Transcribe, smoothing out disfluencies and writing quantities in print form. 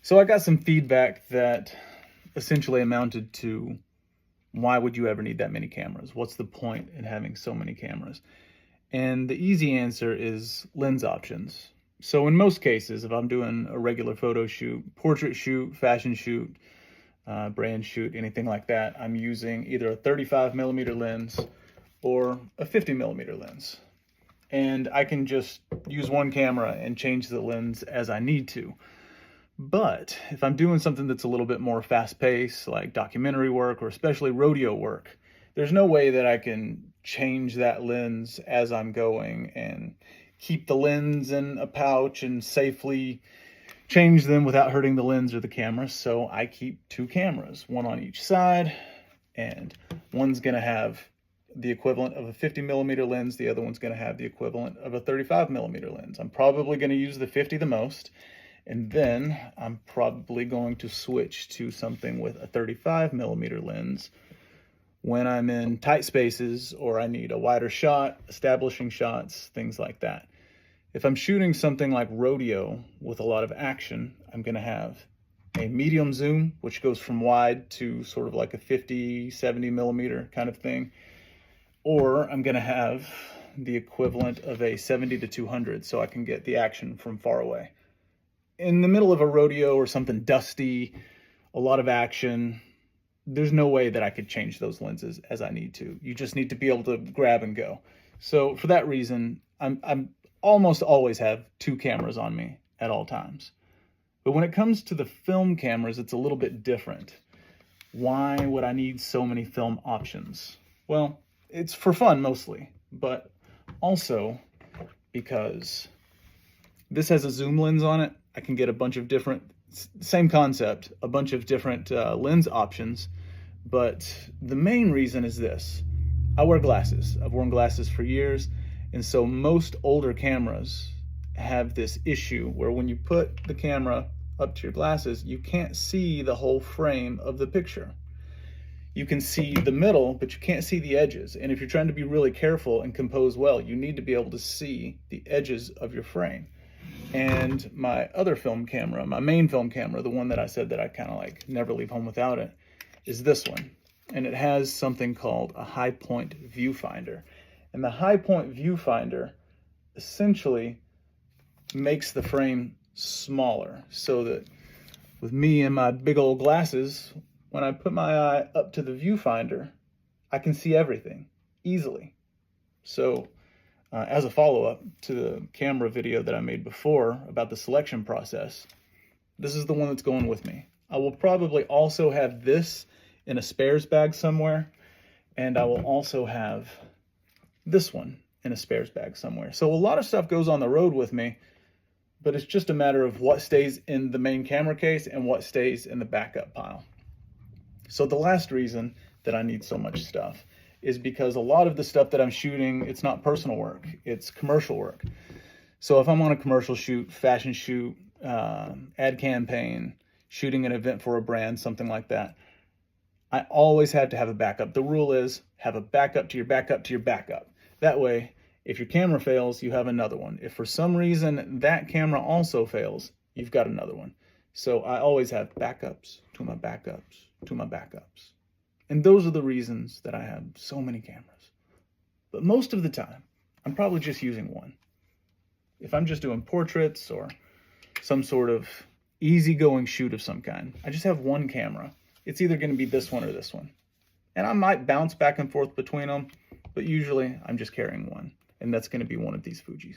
So I got some feedback that essentially amounted to, why would you ever need that many cameras? What's the point in having so many cameras? And the easy answer is lens options. So in most cases, if I'm doing a regular photo shoot, portrait shoot, fashion shoot, brand shoot, anything like that, I'm using either a 35mm lens or a 50mm lens. And I can just use one camera and change the lens as I need to. But if I'm doing something that's a little bit more fast-paced, like documentary work or especially rodeo work, there's no way that I can change that lens as I'm going and keep the lens in a pouch and safely change them without hurting the lens or the camera. So I keep two cameras, one on each side, and one's going to have the equivalent of a 50mm lens. The other one's going to have the equivalent of a 35mm lens. I'm probably going to use the 50 the most. And then I'm probably going to switch to something with a 35mm lens when I'm in tight spaces or I need a wider shot, establishing shots, things like that. If I'm shooting something like rodeo with a lot of action, I'm going to have a medium zoom, which goes from wide to sort of like a 50, 70mm kind of thing. Or I'm going to have the equivalent of a 70 to 200 so I can get the action from far away. In the middle of a rodeo or something dusty, a lot of action, there's no way that I could change those lenses as I need to. You just need to be able to grab and go. So for that reason, I'm almost always have two cameras on me at all times. But when it comes to the film cameras, it's a little bit different. Why would I need so many film options? Well, it's for fun mostly, but also because this has a zoom lens on it. I can get a bunch of different, same concept, a bunch of different lens options. But the main reason is this. I wear glasses. I've worn glasses for years. And so most older cameras have this issue where when you put the camera up to your glasses, you can't see the whole frame of the picture. You can see the middle, but you can't see the edges. And if you're trying to be really careful and compose well, you need to be able to see the edges of your frame. And my other film camera, my main film camera, the one that I said that I kind of like never leave home without it, is this one. And it has something called a high point viewfinder. And the high point viewfinder essentially makes the frame smaller so that with me and my big old glasses, when I put my eye up to the viewfinder, I can see everything easily. So as a follow-up to the camera video that I made before about the selection process, this is the one that's going with me. I will probably also have this in a spares bag somewhere, and I will also have this one in a spares bag somewhere. So a lot of stuff goes on the road with me, but it's just a matter of what stays in the main camera case and what stays in the backup pile. So the last reason that I need so much stuff is because a lot of the stuff that I'm shooting, it's not personal work, it's commercial work. So if I'm on a commercial shoot, fashion shoot, ad campaign, shooting an event for a brand, something like that, I always have to have a backup. The rule is have a backup to your backup to your backup. That way, if your camera fails, you have another one. If for some reason that camera also fails, you've got another one. So I always have backups to my backups to my backups. And those are the reasons that I have so many cameras. But most of the time, I'm probably just using one. If I'm just doing portraits or some sort of easygoing shoot of some kind, I just have one camera. It's either going to be this one or this one. And I might bounce back and forth between them, but usually I'm just carrying one. And that's going to be one of these Fujis.